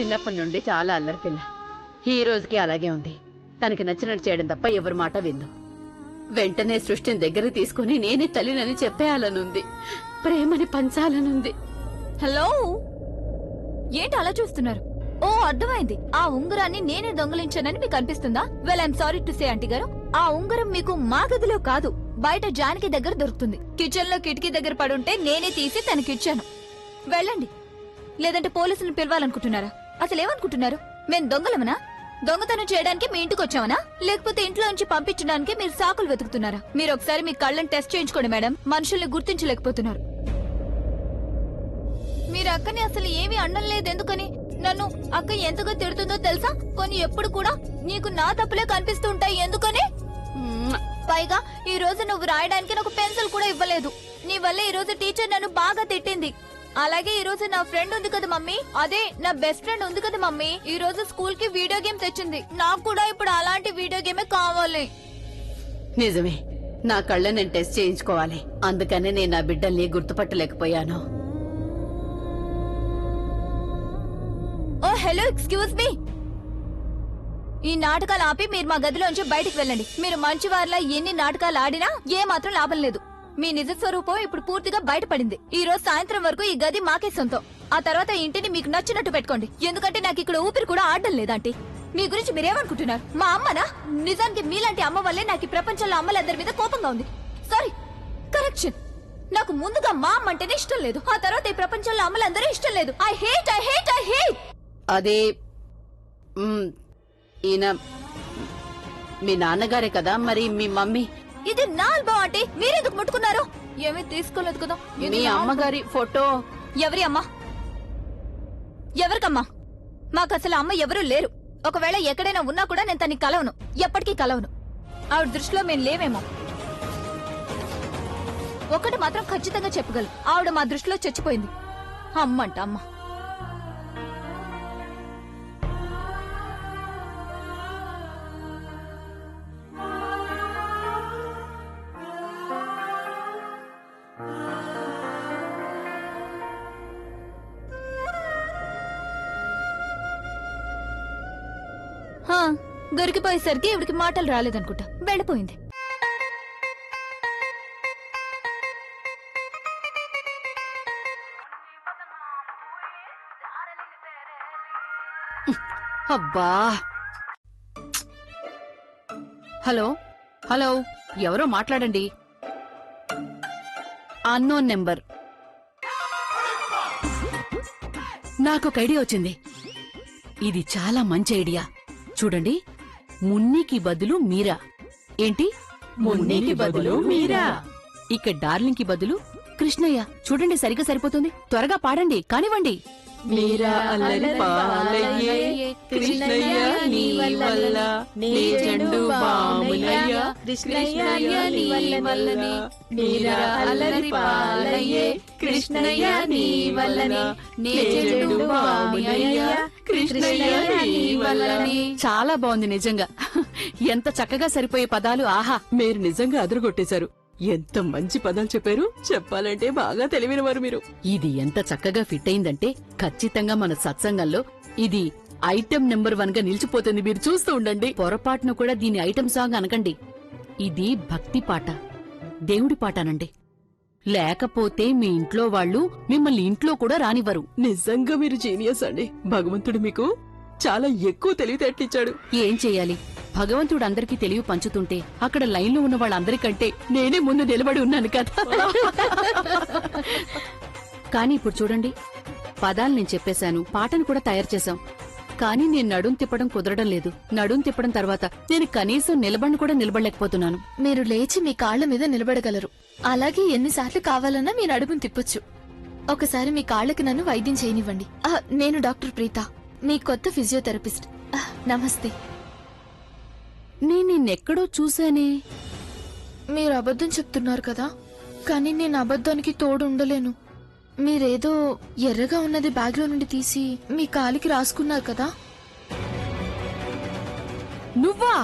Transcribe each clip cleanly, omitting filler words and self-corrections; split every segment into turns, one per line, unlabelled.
చిన్నప్పటి నుండి చాలా అల్లరి పిల్ల. ఈ రోజుకి అలాగే ఉంది. తనకి నచ్చినట్టు చేయడం తప్ప ఎవరి మాట విందు. వెంటనే సృష్టిని దగ్గర తీసుకుని నేనే తల్లినని చెప్పేయాలనుంది. ప్రేమని పంచాలనుంది.
హలో, ఏంటి అలా చూస్తున్నారు? ఓ, అర్థమైంది. ఆ ఉంగరాన్ని నేనే దొంగలించానని మీకు అనిపిస్తుందా? Well, I'm sorry to say aunty గారు, ఆ ఉంగరం మీకు మా గదిలో కాదు, బయట జానకి దగ్గర దొరుకుతుంది. కిచెన్ లో కిటికీ దగ్గర పడుంటే నేనే తీసి తనకిచ్చాను. వెళ్ళండి. లేదంటే పోలీసులను పిలవాలనుకుంటున్నారా? అసలు ఏమనుకుంటున్నారు? మేం దొంగలమనా? దొంగతనం చేయడానికి మీ ఇంటికి వచ్చామనా? లేకపోతే ఇంట్లో నుంచి పంపించడానికి మీరు సాకులు వెతుకుతున్నారా? మీరు ఒకసారి మీ కళ్ళని టెస్ట్ చేయించుకోండి మేడం. మనుషుల్ని గుర్తించలేకపోతున్నారు. మీరు అక్కని అసలు ఏమీ అనడం లేదు. ఎందుకని? నన్ను అక్క ఎంతగా తిడుతుందో తెలుసా? కొన్ని ఎప్పుడు కూడా నీకు నా తప్పులే కనిపిస్తూ ఉంటాయి. ఎందుకని? పైగా ఈ రోజు నువ్వు రాయడానికి నాకు పెన్సిల్ కూడా ఇవ్వలేదు. నీ వల్ల ఈ రోజు టీచర్ నన్ను బాగా తిట్టింది. అలాగే ఈ రోజు నా ఫ్రెండ్ ఉంది కదా మమ్మీ, అదే నా బెస్ట్ ఫ్రెండ్ ఉంది కదా మమ్మీ, ఈ రోజు స్కూల్ కి వీడియో గేమ్ తెచ్చింది. నాకు కూడా ఇప్పుడు అలాంటి వీడియో గేమే కావాలి.
నిజమే, నా కళ్ళ నేను టెస్ట్ చేయించుకోవాలి. అందుకనే నేను నా బిడ్డల్ని గుర్తుపట్టలేకపోయాను.
ఓ హలో, ఎక్స్క్యూజ్ మీ. ఈ నాటకాలు ఆపి మీరు మా గదిలోంచి బయటికి వెళ్ళండి. మీరు మంచివారిలా ఎన్ని నాటకాలు ఆడినా ఏ మాత్రం లాభం లేదు. మీ నిజ స్వరూపం ఇప్పుడు పూర్తిగా బయటపడింది. ఈ రోజు సాయంత్రం వరకు ఈ గది మాకే సొంతం. ఆ తర్వాత ఇంటిని మీకు నచ్చినట్టు పెట్టుకోండి. ఎందుకంటే నాకు ఇక్కడ ఊపిరి కూడా ఆడడం లేదంటే. మీ గురించి మీరేమనుకుంటున్నారు? మా అమ్మనా? నిజానికి మీలాంటి అమ్మ వల్లే నాకు ఈ ప్రపంచంలో అమ్మలందరి మీద కోపంగా ఉంది. Sorry, correction. నాకు ముందుగా మా అమ్మ అంటేనే ఇష్టం లేదు. ఆ తర్వాత ఈ ప్రపంచంలో అమ్మలందరూ ఇష్టం లేదు. I hate I hate I hate.
అదే ఈయన మీ నాన్నగారే కదా, మరి మీ మమ్మీ?
ఇది నా ఆల్బమ్ అంటే మీరెందుకు ముట్టుకున్నారు? ఏమీ తీసుకోలేదు కదా.
మీ అమ్మగారి ఫోటో.
ఎవరి అమ్మ? ఎవరికమ్మా? మాకు అసలు అమ్మ ఎవరూ లేరు. ఒకవేళ ఎక్కడైనా ఉన్నా కూడా నేను తనని కలవను, ఎప్పటికీ కలవను. ఆవిడ దృష్టిలో మేము లేవేమో. ఒకటి మాత్రం ఖచ్చితంగా చెప్పగలను, ఆవిడ మా దృష్టిలో చచ్చిపోయింది. అమ్మంట అమ్మ. దొరికిపోయేసరికి ఇవిడికి మాటలు రాలేదనుకుంటా, వెళ్ళిపోయింది.
అబ్బా. హలో హలో, ఎవరో మాట్లాడండి. Unknown number. నాకొక ఐడియా వచ్చింది. ఇది చాలా మంచి ఐడియా. చూడండి, మున్నీకి బదులు మీరా. ఏంటి?
మున్నీకి బదులు మీరా.
ఇక డార్లింగ్ కి బదులు కృష్ణయ్య. చూడండి, సరిగ్గా సరిపోతుంది. త్వరగా పాడండి, కానివ్వండి.
మీరా అల్లరి పాలయ్యే, కృష్ణయ్య నీ వల్ల నే జండు బాములయ్య, కృష్ణయ్య నీ వల్లనే. మీరా అల్లరి పాలయ్యే, కృష్ణయ్య నీ వల్లనే నే జండు బాములయ్య, కృష్ణయ్య నీ వల్లనే.
చాలా బాగుంది నిజంగా. ఎంత చక్కగా సరిపోయే పదాలు. ఆహా,
మీరు నిజంగా అదరగొట్టేశారు. ఎంత మంచి పదాలు చెప్పారు. చెప్పాలంటే బాగా తెలివినవారు మీరు.
ఇది ఎంత చక్కగా ఫిట్ అయిందంటే ఖచ్చితంగా మన సత్సంగంలో ఇది ఐటెం నెంబర్ 1 గా నిలిచిపోతుంది. మీరు చూస్తూ ఉండండి. పొరపాటును కూడా దీని ఐటెం సాంగ్ అనకండి. ఇది భక్తి పాట, దేవుడి పాటనండి. లేకపోతే మీ ఇంట్లో వాళ్ళు మిమ్మల్ని ఇంట్లో కూడా రానివ్వరు.
నిజంగా మీరు జీనియస్ అండి. భగవంతుడు మీకు చాలా ఎక్కువ తెలివితేటలిచ్చాడు.
ఏం చెయ్యాలి? భగవంతుడు అందరికీ తెలివి పంచుతుంటే అక్కడ లైన్లో ఉన్న వాళ్ళందరికంటే నేనే ముందు నిలబడి ఉన్నాను కదా. కానీ ఇప్పుడు చూడండి, పదాలు నేను చెప్పేశాను, పాటను కూడా తయారు చేశాం. కానీ నేను నడుం తిప్పడం కుదరడం లేదు. నడుం తిప్పడం తర్వాత నేను కనీసం నిలబడిని కూడా నిలబడలేకపోతున్నాను.
మీరు లేచి మీ కాళ్ల మీద నిలబడగలరు. అలాగే ఎన్నిసార్లు కావాలన్నా మీ నడుమును తిప్పొచ్చు. ఒకసారి మీ కాళ్లకి నన్ను వైద్యం చేయనివ్వండి. నేను డాక్టర్ ప్రీత, మీ కొత్త ఫిజియోథెరపిస్ట్. నమస్తే.
నేను నిన్నెక్కడో చూశానే.
మీరు అబద్ధం చెప్తున్నారు కదా, కానీ నేను అబద్ధానికి తోడు ఉండలేను. మీరేదో ఎర్రగా ఉన్నది బ్యాగ్లో నుండి తీసి మీ కాలికి రాసుకున్నారు కదా.
నువ్వా?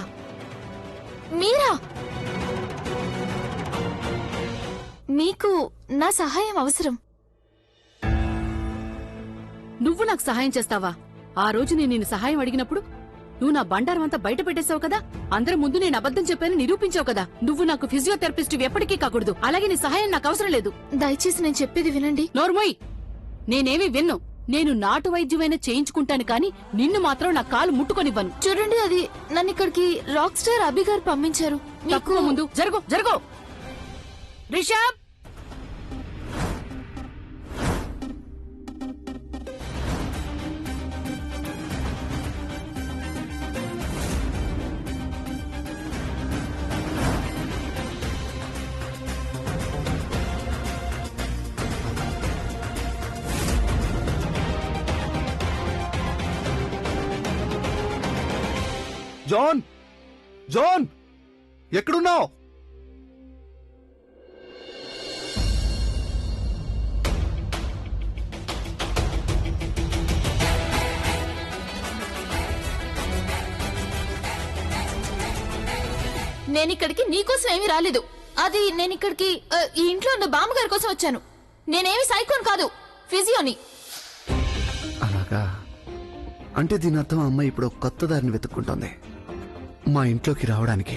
మీరా? మీకు నా సహాయం అవసరం.
నువ్వు నాకు సహాయం చేస్తావా? ఆ రోజు నేను నిన్ను సహాయం అడిగినప్పుడు నువ్వు నా బండారం అంతా బయట పెట్టేశావు కదా, అందరి ముందు నేను అబద్ధం చెప్పాను నిరూపించావు కదా. నువ్వు నాకు ఫిజియోథెరపిస్ట్ ఎప్పటికీ కాకూడదు, అలాగే నీ సహాయం నాకు అవసరం లేదు.
దయచేసి నేను చెప్పేది వినండి.
నోర్మోయ్, నేనేమీ విన్ను. నేను నాటు వైద్యమైనా చేయించుకుంటాను కానీ నిన్ను మాత్రం నా కాలు ముట్టుకొనివ్వను.
చూడండి, అది నన్ను ఇక్కడికి రాక్ స్టార్ అభి గారు పంపించారు.
తక్కువ ముందు జరుగు జరుగు. రిషబ్,
జాన్, జాన్, ఎక్కడున్నావు?
నేనిక్కడికి నీకోసం ఏమీ రాలేదు. అది నేనిక్కడికి ఈ ఇంట్లో ఉన్న బామ్మగారి కోసం వచ్చాను. నేనేమి సైకోన్ కాదు, ఫిజియోని.
అలాగా? అంటే దీని అర్థం అమ్మాయి ఇప్పుడు ఒక కొత్త దారిని వెతుక్కుంటోంది. మా ఇంట్లోకి రావడానికి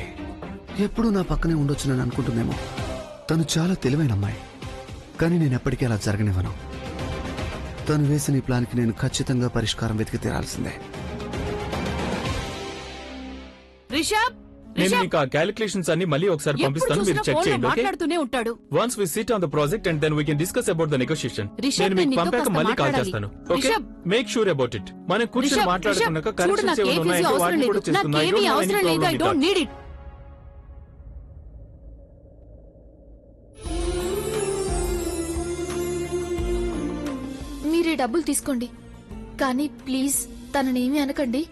ఎప్పుడూ నా పక్కనే ఉండొచ్చునని అనుకుంటుందేమో. తను చాలా తెలివైన అమ్మాయి, కానీ నేను ఎప్పటికీ అలా జరగనివ్వను. తను వేసిన ఈ ప్లాన్కి నేను ఖచ్చితంగా పరిష్కారం వెతికి తీరాల్సిందే.
రిషబ్,
నేను మీకు ఆ క్యాలిక్యులేషన్స్ అన్ని మళ్ళీ ఒకసారి పంపిస్తాను, మీరు చెక్ చేయండి.
మాట్లాడుతూనే ఉంటాడు.
Once we sit on the project and then we can discuss about the negotiation.
Rishabh,
నేను మీకు
నేను
పంపాక
నీతో
మళ్ళీ కాల్
మాట్లాడాలి.
చేస్తాను. Okay,
Rishabh,
make sure about it. మనం కూర్చొని
రిషబ్,
మాట్లాడుకున్నాక
చూడు,
కరెక్షన్స్
నాకు
ఏమైనా
ఏ
ఉన్నాయంటే
ఫిజియో
వాటిని
అవసరం
కూడా
లేదు.
చేస్తున్నాను.
నాకేమీ అవసరం లేదు. I don't need it.
మీరే డబ్బులు తీసుకోండి, కానీ ప్లీజ్ తననేమి అనకండి.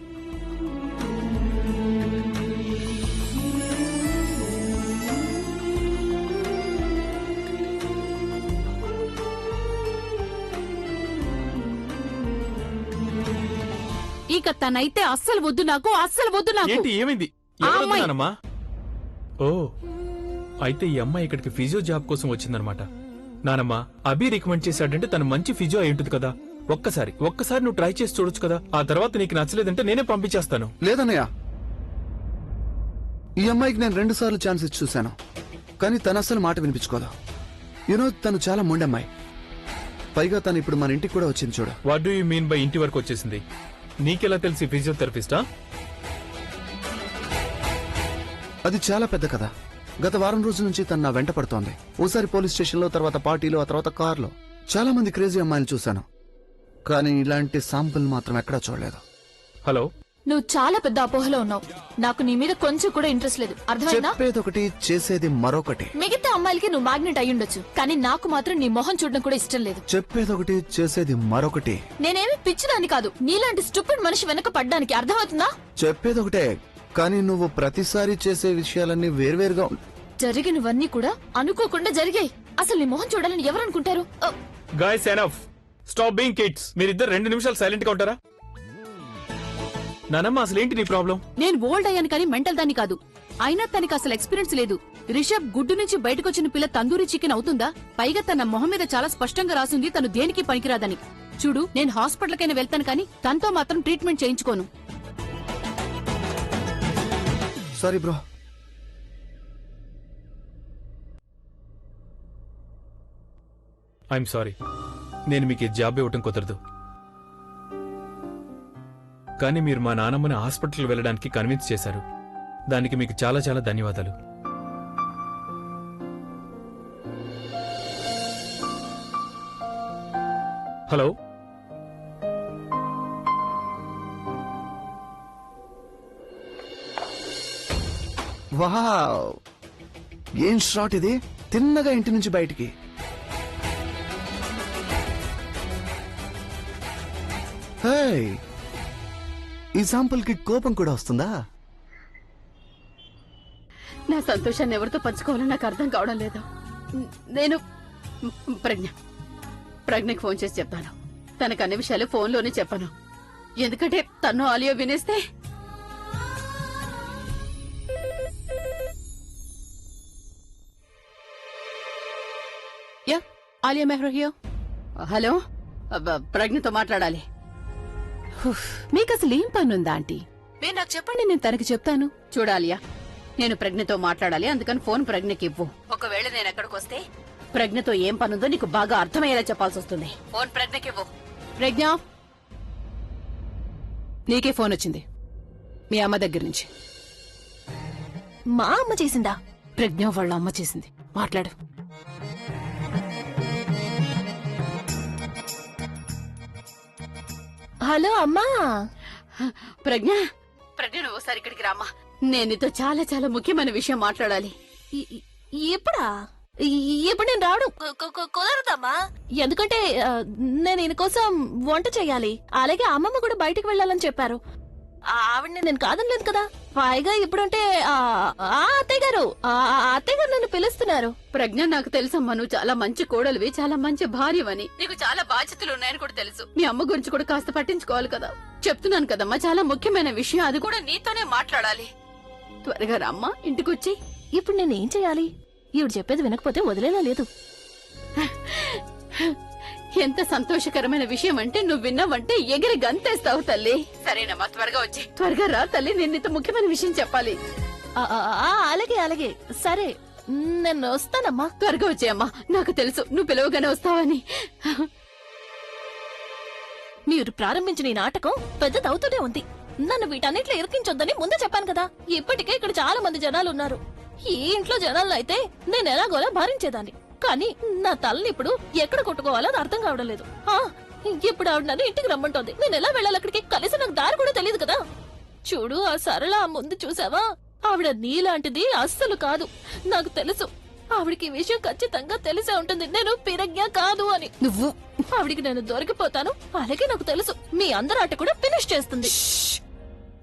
ఇక తనైతే అస్సలు వద్దు నాకు, అస్సలు వద్దు నాకు.
ఏంటి, ఏమైంది?
ఆ
ఎవరు
అమ్మాయి.
వద్దన్నానమ్మా? ఓ, అయితే ఈ అమ్మాయి ఇక్కడికి ఫిజియో జాబ్ కోసం వచ్చిందనమాట. నానమ్మా, అభి రికమెండ్ చేశాడంటే తను మంచి ఫిజియో అయి ఉంటుంది కదా. ఒక్కసారి నువ్వు ట్రై చేసి చూడొచ్చు కదా. ఆ తర్వాత నీకు నచ్చలేదంటే నేనే పంపించేస్తాను.
లేదన్నయ్య, ఈ అమ్మాయికి నేను 2 సార్లు ఛాన్స్ ఇచ్చి చూశాను, కానీ తను అస్సలు మాట వినిపించుకోదు. తను చాలా మొండమ్మాయి. పైగా తను ఇప్పుడు మన ఇంటికి కూడా వచ్చింది చూడు.
What do you mean by ఇంటి వరకు వచ్చేసింది? నీకెలా తెలిసి ఫిజియోథెరపిస్టా?
అది చాలా పెద్ద కథ. గత వారం రోజుల నుంచి తను నా వెంట పడుతోంది. ఓసారి పోలీస్ స్టేషన్లో, తర్వాత పార్టీలో, ఆ తర్వాత కార్లో. చాలా మంది క్రేజీ అమ్మాయిలు చూశాను, కానీ ఇలాంటి శాంపుల్ మాత్రం ఎక్కడా చూడలేదు.
హలో,
నువ్వు చాలా పెద్ద అపోహలో ఉన్నావు. నాకు నీ మీద కొంచెం కూడా ఇంట్రెస్ట్ లేదు, అర్థమైందా?
చెప్పేదొకటి, చేసేది మరొకటి.
మిగతా అమ్మాయిలకి నువ్వు మ్యాగ్నెట్ అయ్యుండొచ్చు, కానీ నాకు మాత్రం నీ మొహం చూడడం కూడా ఇష్టం లేదు.
చెప్పేదొకటి, చేసేది మరొకటి.
నేనేమి పిచ్చిదాన్ని కాదు, నీలాంటి స్టూపిడ్ మనిషి వెనక పడ్డానికి, అర్థమవుతుందా?
చెప్పేదొకటే, కానీ నువ్వు ప్రతిసారి చేసే విషయాలన్నీ వేర్వేరుగా
జరిగినవన్నీ కూడా అనుకోకుండా జరిగాయి. అసలు నీ మొహం చూడాలని ఎవరనుకుంటారు?
Guys enough, stop being kids. మీరిద్దరు 2 నిమిషాలు సైలెంట్ గా ఉంటారా? నానమ్మ, అసలేంటి నీ ప్రాబ్లం?
నేను ఓల్డ్ అయ్యాను కానీ మెంటల్ దాన్ని కాదు. అయినా తనకి అసలు ఎక్స్పీరియన్స్ లేదు. రిషబ్ గుడ్డు నుంచి బయటకొచ్చిన పిల్ల తందూరి చికెన్ అవుతుందా? పైగా తన మొహం మీద చాలా స్పష్టంగా రాసింది తను దేనికి పనికిరాదని. చూడు, నేను హాస్పిటల్కైనా వెళ్తాను కానీ తనతో మాత్రం ట్రీట్మెంట్ చేయించుకోను.
Sorry bro.
ఐఎమ్ సారీ, నేను మీకు ఈ జాబ్ ఇవ్వటం కుదరదు. కానీ మీరు మా నానమ్మని హాస్పిటల్ వెళ్ళడానికి కన్విన్స్ చేశారు. దానికి మీకు చాలా చాలా ధన్యవాదాలు. హలో,
వావ్, ఏం షాట్ ఇది! తిన్నగా ఇంటి నుంచి బయటికి. హే, ఈ శాంపుల్ కి కోపం కూడా వస్తుందా?
నా సంతోషాన్ని ఎవరితో పంచుకోవాలో నాకు అర్థం కావడం లేదు. నేను ప్రజ్ఞకి ఫోన్ చేసి చెప్తాను. తనకు అన్ని విషయాలు ఫోన్లోనే చెప్పను, ఎందుకంటే తను ఆలియో వినేస్తే. ఆలియా మెహ్రో హియర్. హలో, ప్రజ్ఞతో మాట్లాడాలి. మీకు అసలు ఏం పనుందా ఆంటీ మీరు నాకు చెప్పండి, నేను తనకి చెప్తాను. చూడాలియా, నేను ప్రజ్ఞతో మాట్లాడాలి, అందుకని ఫోన్ ప్రజ్ఞకి ఇవ్వు. ఒకవేళ నేను ఎక్కడికి వస్తే ప్రజ్ఞతో ఏం పనుందో నీకు బాగా అర్థమయ్యేలా చెప్పాల్సి వస్తుంది. ఫోన్ ప్రజ్ఞకి ఇవ్వు. ప్రజ్ఞ, నీకే ఫోన్ వచ్చింది మీ అమ్మ దగ్గర నుంచి.
మా అమ్మ చేసిందా?
ప్రజ్ఞ వాళ్ళ అమ్మ చేసింది. మాట్లాడు.
హలో అమ్మా.
ప్రజ్ఞ, ప్రజ్ఞ నువ్వు ఒకసారి ఇక్కడికి రామ్మా. నేను నీతో చాలా చాలా ముఖ్యమైన విషయం మాట్లాడాలి.
ఎప్పుడా? ఇప్పుడు నేను రావడం కుదరదమ్మా. ఎందుకంటే నేను ఈయన కోసం వంట చేయాలి. అలాగే అమ్మమ్మ కూడా బయటికి వెళ్ళాలని చెప్పారు. ఆవిడని నేను కాదనలేదు కదా. పైగా ఇప్పుడంటే అత్తయ్య గారు నన్ను పిలుస్తున్నారు.
ప్రజ్ఞ, నాకు తెలుసమ్మా, నువ్వు చాలా మంచి కోడలివి, చాలా మంచి భార్యవని. నీకు చాలా బాధ్యతలు ఉన్నాయని కూడా తెలుసు. మీ అమ్మ గురించి కూడా కాస్త పట్టించుకోవాలి కదా. చెప్తున్నాను కదమ్మా, చాలా ముఖ్యమైన విషయం, అది కూడా నీతోనే మాట్లాడాలి. త్వరగా రామ్మా, ఇంటికొచ్చి.
ఇప్పుడు నేను ఏం చేయాలి? ఈవిడ చెప్పేది వినకపోతే వదిలేలా లేదు.
ఎంత సంతోషకరమైన విషయం అంటే నువ్వు విన్నావంటే ఎగిరి గంతేస్తావు తల్లి. సరేనమ్మా, త్వరగా వచ్చి. త్వరగా రా తల్లి, నేను నీతో ముఖ్యమైన విషయం చెప్పాలి.
అలాగే అలాగే, సరే నేను వస్తానమ్మా.
త్వరగా వచ్చేయమ్మా, నాకు తెలుసు నువ్వు పిలవగానే వస్తావని.
మీరు ప్రారంభించిన ఈ నాటకం పెద్దదవుతూనే ఉంది. నన్ను వీటన్నిట్లో ఇరికించొద్దని ముందే చెప్పాను కదా. ఇప్పటికే ఇక్కడ చాలా మంది జనాలు ఉన్నారు. ఈ ఇంట్లో జనాలను అయితే నేను ఎలాగోలా భరించేదాన్ని. కానీ నా తలని ఇప్పుడు ఎక్కడ కొట్టుకోవాలో అది అర్థం కావడం లేదు. ఇప్పుడు ఆవిడ నన్ను ఇంటికి రమ్మంటోంది. నేను ఎలా వెళ్ళాలి అక్కడికి? కలిసి నాకు దారి కూడా తెలియదు కదా. చూడు, ఆ సరళ ముందు చూసావా? ఆవిడ నీలాంటిది అస్సలు కాదు. నాకు తెలుసు ఆవిడికి ఈ విషయం ఖచ్చితంగా తెలిసే ఉంటుంది. నేను పిరజ్ఞ కాదు అని.
నువ్వు
ఆవిడికి నేను దొరికిపోతాను. అలాగే నాకు తెలుసు మీ అందరి ఆట కూడా ఫినిష్ చేస్తుంది.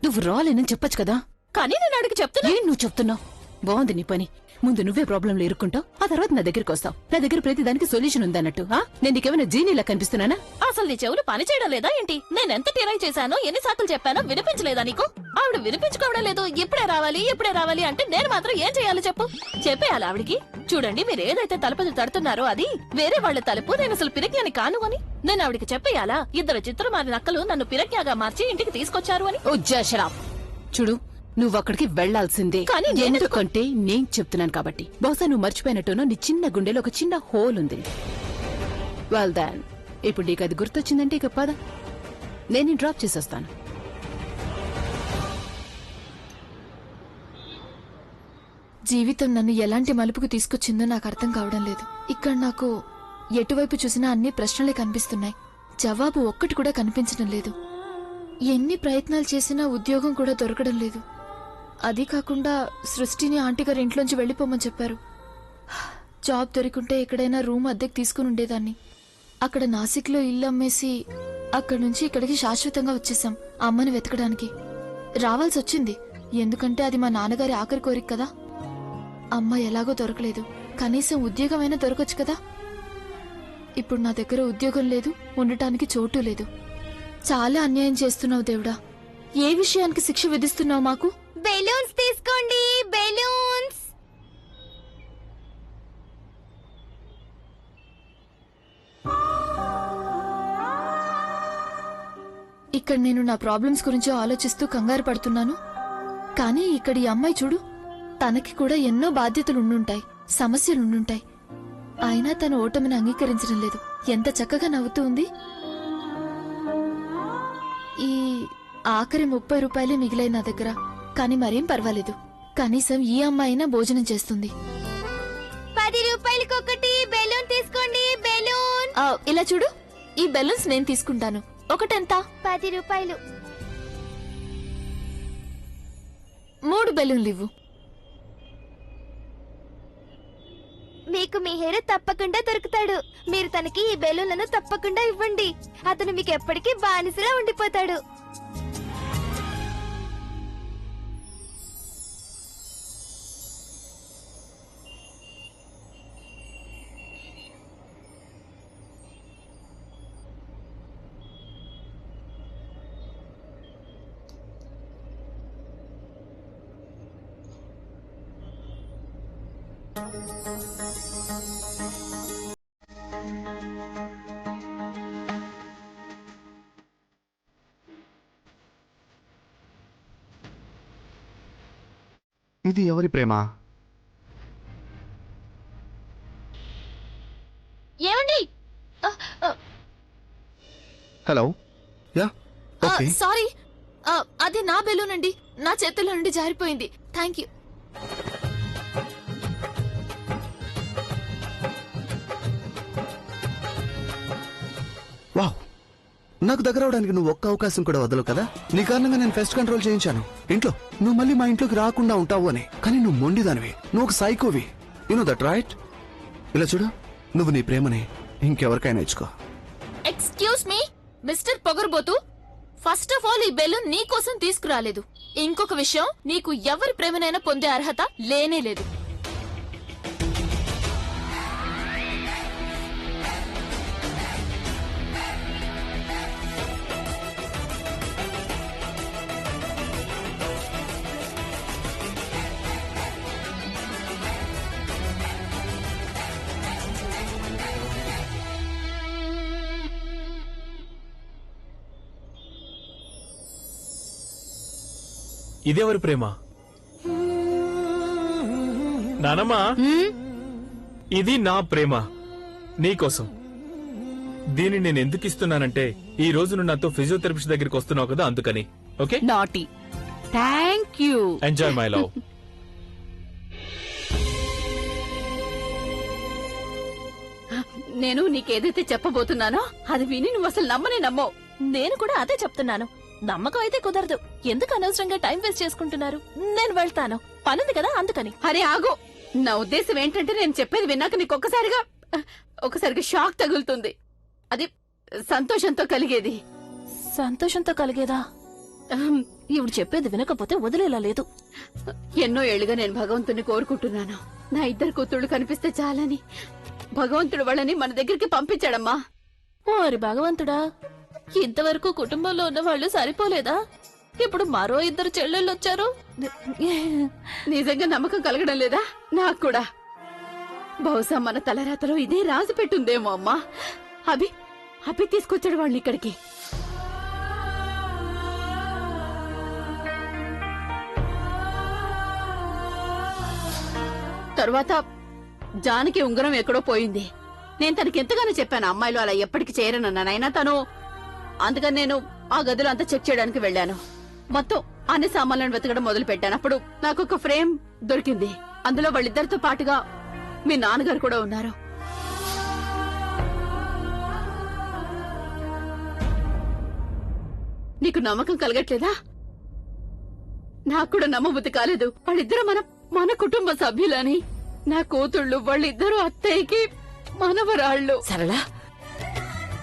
నువ్వు రాలేనని చెప్పొచ్చు కదా.
కానీ నేను ఆడికి చెప్తున్నా.
ఏం నువ్వు చెప్తున్నావు? బాగుంది నీ పని. ముందు నువ్వే ప్రాబ్లంలో ఇరుక్కుంటావు, ఆ తర్వాత నా దగ్గరికి వస్తావు. నా దగ్గర ప్రతి దానికి సొల్యూషన్ ఉందన్నట్టు. నేను నీకేమైనా జీనీలా కనిపిస్తున్నానా?
అసలు నీ చెవులు పని చేయడం లేదా ఏంటి? నేనెంత ట్రై చేశానో, ఎన్ని సార్లు చెప్పానో వినిపించలేదా నీకు? ఆవిడ వినిపించుకోవడం లేదు. ఇప్పుడే రావాలి అంటే నేను మాత్రం ఏం చేయాలో చెప్పు. చెప్పేయాలి ఆవిడికి. చూడండి, మీరు ఏదైతే తలుపులు తడుతున్నారో అది వేరే వాళ్ళ తలుపు. నేను అసలు పిరజ్ఞాని కాను అని నేను ఆవిడికి చెప్పేయాలా? ఇద్దరు చిత్రమారి నక్కలు నన్ను పిరజ్ఞాగా మార్చి ఇంటికి తీసుకొచ్చారు అని.
చూడు, నువ్వు అక్కడికి వెళ్లాల్సిందే.
కానీ
ఎందుకంటే నేను చెప్తున్నాను కాబట్టి. బహుశా నువ్వు మర్చిపోయినట్టునో నీ చిన్న గుండెలో ఒక చిన్న హోల్ ఉంది. వెల్ దాన్, ఇప్పుడు నీకు అది గుర్తొచ్చిందంటే ఇక పద, నేను డ్రాప్ చేసేస్తాను.
జీవితం నన్ను ఎలాంటి మలుపుకు తీసుకొచ్చిందో నాకు అర్థం కావడం లేదు. ఇక్కడ నాకు ఎటువైపు చూసినా అన్ని ప్రశ్నలే కనిపిస్తున్నాయి. జవాబు ఒక్కటి కూడా కనిపించడం లేదు. ఎన్ని ప్రయత్నాలు చేసినా ఉద్యోగం కూడా దొరకడం లేదు. అది కాకుండా సృష్టిని ఆంటీ గారి ఇంట్లోంచి వెళ్లిపోమని చెప్పారు. జాబ్ దొరికింటే ఎక్కడైనా రూమ్ అద్దెకి తీసుకుని ఉండేదాన్ని. అక్కడ నాసిక్లో ఇల్లు అమ్మేసి అక్కడి నుంచి ఇక్కడికి శాశ్వతంగా వచ్చేసాం అమ్మని వెతకడానికి. రావాల్సి వచ్చింది, ఎందుకంటే అది మా నాన్నగారి ఆఖరి కోరిక కదా. అమ్మ ఎలాగో దొరకలేదు, కనీసం ఉద్యోగమైనా దొరకొచ్చు కదా. ఇప్పుడు నా దగ్గర ఉద్యోగం లేదు, ఉండటానికి చోటు లేదు. చాలా అన్యాయం చేస్తున్నావు దేవుడా. ఏ విషయానికి శిక్ష విధిస్తున్నావు మాకు?
బెలూన్స్ తీసుకోండి, బెలూన్స్.
ఇక్కడ నేను నా ప్రాబ్లమ్స్ గురించి ఆలోచిస్తూ కంగారు పడుతున్నాను. కానీ ఇక్కడ ఈ అమ్మాయి చూడు, తనకి కూడా ఎన్నో బాధ్యతలు ఉండుంటాయి, సమస్యలుండుంటాయి. అయినా తన ఓటమిని అంగీకరించడం లేదు. ఎంత చక్కగా నవ్వుతూ ఉంది. ఈ ఆఖరి 30 రూపాయలే మిగిలాయి నా దగ్గర. కానీ మరేం పర్వాలేదు, కనీసం ఈ అమ్మాయినా భోజనం చేస్తుంది.
10 రూపాయలకొకటి బెలూన్ తీసుకోండి, బెలూన్.
ఇలా చూడు, ఈ బెలూన్స్ నేను తీసుకుంటాను. ఒకటెంత?
10 రూపాయలు.
3 బెలూన్లు ఇవ్వు.
మీకు మీ హీరో తప్పకుండా దొరుకుతాడు. మీరు తనకి ఈ బెలూన్లను తప్పకుండా ఇవ్వండి. అతను మీకు ఎప్పటికీ బానిసలా ఉండిపోతాడు.
ఇది ఎవరి ప్రేమ?
ఏమండి
హలో. Yeah, okay.
సారీ, అది నా బెలూన్ అండి, నా చేతుల్లో నుండి జారిపోయింది. Thank you.
వావ్, నాకు దగ్గర అవడానికి నువ్వు ఒక్క అవకాశం కూడా వదలవు కదా. నీ కారణంగా నేను ఫెస్ట్ కంట్రోల్ చేయించాను ఇంట్లో. నువ్వు మళ్ళీ మా ఇంట్లోకి రాకుండా ఉంటావు అని. కానీ నువ్వు మొండిదానివి, నువ్వు ఒక సైకోవి. You know that right? ఇలా చూడు, నువ్వు నీ ప్రేమని ఇంకెవరికైనా ఇచ్చుకో.
ఎక్స్క్యూజ్ మీ మిస్టర్ పొగర్బోతు, ఫస్ట్ ఆఫ్ ఆల్ ఈ బెలూన్ నీ కోసం తీసుకురాలేదు. ఇంకొక విషయం, నీకు ఎవరి ప్రేమనైనా పొందే అర్హత లేనే లేదు.
ఇదెవరి ప్రేమ? నానమ్మా, ఇది నా ప్రేమ నీకోసం. దీన్ని నేను ఎందుకు ఇస్తున్నానంటే, ఈ రోజు నువ్వు నాతో ఫిజియోథెరపిస్ట్ దగ్గరికి వస్తున్నావు కదా, అందుకని. ఓకే,
నాటి. Thank you.
Enjoy my love.
నేను నీకేదైతే చెప్పబోతున్నానో అది విని నువ్వు అసలు నమ్మనే నమ్మవు.
నేను కూడా అదే చెప్తున్నాను. నమ్మకం అయితే కుదరదు. ఎందుకు అనవసరంగా టైం వేస్ట్ చేసుకుంటున్నారు? నేను వెళ్తాను, పనుంది కదా, అందుకని.
అరే ఆగు, నా ఉద్దేశం ఏంటంటే నేను చెప్పేది విన్నాక నీకు ఒక్కసారిగా షాక్ తగులుతుంది. అది సంతోషంతో కలిగేది.
సంతోషంతో కలిగేదా?
అహం,
ఇవిడు చెప్పేది వినకపోతే వదిలేలా లేదు.
ఎన్నో ఏళ్లుగా నేను భగవంతుని కోరుకుంటున్నాను. నా ఇద్దరు కూతుళ్ళు కనిపిస్తే చాలని. భగవంతుడు వాళ్ళని మన దగ్గరికి పంపించాడమ్మా.
ఓరి భగవంతుడా, ఇంతవరకు కుటుంబంలో ఉన్న వాళ్ళు సరిపోలేదా? ఇప్పుడు మరో ఇద్దరు చెల్లెళ్ళు వచ్చారు.
నిజంగా నమ్మకం కలగడం లేదా? నాకు కూడా. బహుశా మన తలరాతలో ఇదే రాసి పెట్టుందేమో అమ్మా. అభి తీసుకొచ్చాడు వాళ్ళని ఇక్కడికి. తర్వాత జానకి ఉంగరం ఎక్కడో పోయింది. నేను తనకి ఎంతగానో చెప్పాను, అమ్మాయిలు అలా ఎప్పటికి చేయరనన్నాను. అయినా తను, అందుకని నేను ఆ గదిలో అంతా చెక్ చేయడానికి వెళ్లాను. మొత్తం అన్ని సామాన్లను వెతకడం మొదలు పెట్టాను. అప్పుడు నాకు ఒక ఫ్రేమ్ దొరికింది. అందులో వాళ్ళిద్దరితో పాటుగా మీ నాన్నగారు కూడా ఉన్నారు. నీకు నమ్మకం కలగట్లేదా? నాకు కూడా నమ్మబుద్ధి కాలేదు. వాళ్ళిద్దరూ మన కుటుంబ సభ్యులని. నా కూతుళ్ళు వాళ్ళిద్దరూ అత్తయ్యకి మనవరాళ్ళు.
సరళా,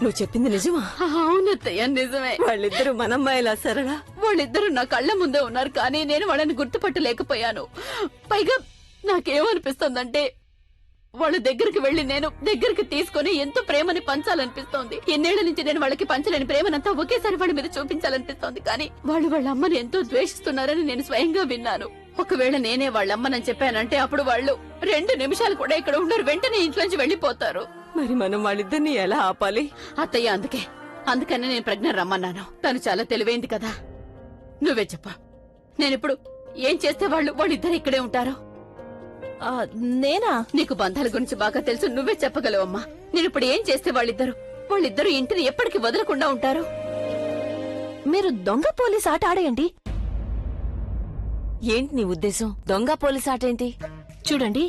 నువ్వు చెప్పింది నిజమా?
అవునత్తయ్య, నిజమే.
వాళ్ళిద్దరు మనమ్మాయిలా సరళా?
వాళ్ళిద్దరూ నా కళ్ళ ముందే ఉన్నారు, కానీ నేను వాళ్ళని గుర్తుపట్టలేకపోయాను. పైగా నాకేమనిపిస్తోందంటే, వాళ్ళ దగ్గరికి వెళ్లి నేను దగ్గరికి తీసుకుని ఎంతో ప్రేమని పంచాలనిపిస్తోంది. ఎన్నేళ్ల నుంచి నేను వాళ్ళకి పంచలేని ప్రేమనంతా ఒకేసారి వాళ్ళ మీద చూపించాలనిపిస్తోంది. కానీ వాళ్ళు వాళ్ళ అమ్మని ఎంతో ద్వేషిస్తున్నారని నేను స్వయంగా విన్నాను. ఒకవేళ నేనే వాళ్ళ అమ్మనని చెప్పానంటే అప్పుడు వాళ్ళు 2 నిమిషాలు కూడా ఇక్కడ ఉండరు, వెంటనే ఇంట్లోంచి వెళ్లిపోతారు.
మరి మనం వాళ్ళిద్దరిని ఎలా ఆపాలి?
అత్తయ్య, అందుకనే నేను ప్రజ్ఞ రమ్మన్నాను. తను చాలా తెలివైంది కదా. నువ్వే చెప్పా, నేనిప్పుడు ఏం చేస్తే వాళ్ళిద్దరు ఇక్కడే ఉంటారు?
నేనా?
నీకు బంధాల గురించి బాగా తెలుసు, నువ్వే చెప్పగలవమ్మా. నేనిప్పుడు ఏం చేస్తే వాళ్ళిద్దరు ఇంటిని ఎప్పటికి వదలకుండా ఉంటారు?
మీరు దొంగ పోలీస్ ఆట ఆడేయండి.
ఏంటి నీ ఉద్దేశం? దొంగ పోలీస్ ఆట ఏంటి?
చూడండి,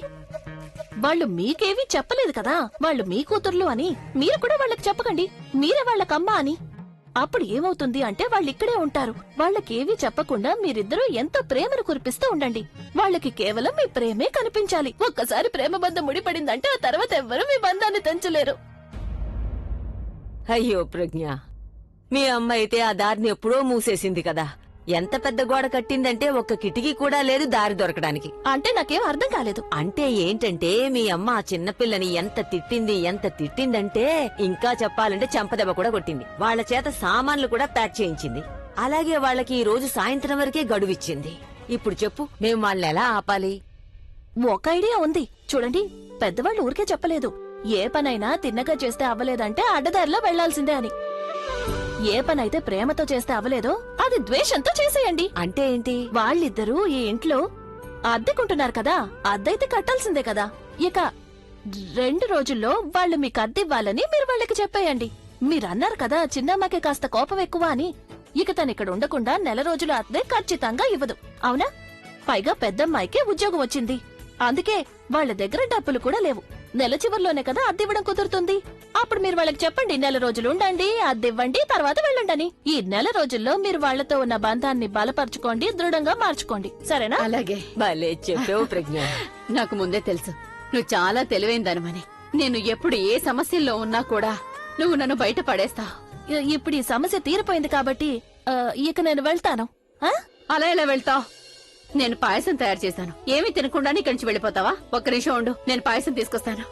వాళ్ళు మీకేమీ చెప్పలేదు కదా, వాళ్ళు మీ కూతుర్లు అని. మీరు కూడా వాళ్ళకి చెప్పకండి, మీరే వాళ్ళకమ్మ అని. అప్పుడు ఏమవుతుంది అంటే వాళ్ళు ఇక్కడే ఉంటారు. వాళ్ళకేవీ చెప్పకుండా మీరిద్దరూ ఎంతో ప్రేమను కురిపిస్తూ ఉండండి. వాళ్ళకి కేవలం మీ ప్రేమే కనిపించాలి. ఒక్కసారి ప్రేమ బంధం ముడిపడిందంటే ఆ తర్వాత ఎవ్వరూ మీ బంధాన్ని తెంచలేరు.
అయ్యో ప్రజ్ఞ, మీ అమ్మ అయితే ఆ దారిని ఎప్పుడో మూసేసింది కదా. ఎంత పెద్ద గోడ కట్టిందంటే ఒక్క కిటికీ కూడా లేదు దారి దొరకడానికి.
అంటే నాకేం అర్థం కాలేదు.
అంటే ఏంటంటే మీ అమ్మ ఆ చిన్నపిల్లని ఎంత తిట్టిందంటే ఇంకా చెప్పాలంటే చెంపదెబ్బ కూడా కొట్టింది. వాళ్ళ చేత సామాన్లు కూడా ప్యాక్ చేయించింది. అలాగే వాళ్ళకి ఈ రోజు సాయంత్రం వరకే గడువిచ్చింది. ఇప్పుడు చెప్పు, మేము వాళ్ళని ఎలా ఆపాలి?
ఒక ఐడియా ఉంది, చూడండి. పెద్దవాళ్ళు ఊరికే చెప్పలేదు, ఏ పనైనా తిన్నగా చేస్తే అవ్వలేదంటే అడ్డదారిలో వెళ్లాల్సిందే అని. ఏ పనైతే ప్రేమతో చేస్తే అవ్వలేదో అది ద్వేషంతో చేసేయండి.
అంటే ఏంటి?
వాళ్ళిద్దరూ ఈ ఇంట్లో
అద్దెకుంటున్నారు కదా, అద్దైతే కట్టాల్సిందే కదా. ఇక 2 రోజుల్లో వాళ్ళు మీకు అద్దెవ్వాలని మీరు వాళ్ళకి చెప్పేయండి. మీరన్నారు కదా చిన్నమ్మకి కాస్త కోపం ఎక్కువ అని. ఇక తనిక్కడ ఉండకుండా 1 రోజుల అద్దె ఖచ్చితంగా ఇవ్వదు, అవునా? పైగా పెద్దమ్మాయికే ఉద్యోగం వచ్చింది, అందుకే వాళ్ళ దగ్గర డబ్బులు కూడా లేవు. నెల చివర్లోనే కదా అద్దెవ్వడం కుదురుతుంది. అప్పుడు మీరు వాళ్ళకి చెప్పండి 1 రోజులు ఉండండి, అద్దెవ్వండి, తర్వాత వెళ్ళండని. ఈ 1 రోజుల్లో మీరు వాళ్లతో ఉన్న బంధాన్ని బలపరచుకోండి, దృఢంగా మార్చుకోండి, సరేనా?
అలాగే.
భలే చెప్పావు ప్రజ్ఞ.
నాకు ముందే తెలుసు నువ్వు చాలా తెలివైందనమని. నేను ఎప్పుడు ఏ సమస్యల్లో ఉన్నా కూడా నువ్వు నన్ను బయట పడేస్తావు.
ఇప్పుడు ఈ సమస్య తీరిపోయింది కాబట్టి ఇక నేను వెళ్తాను. ఆ?
అలా ఎలా వెళ్తావు? నేను పాయసం తయారు చేశాను, ఏమీ తినకుండానే ఇక్కడి నుంచి వెళ్ళిపోతావా? ఒక్క నిమిషం ఉండు, నేను పాయసం తీసుకొస్తాను.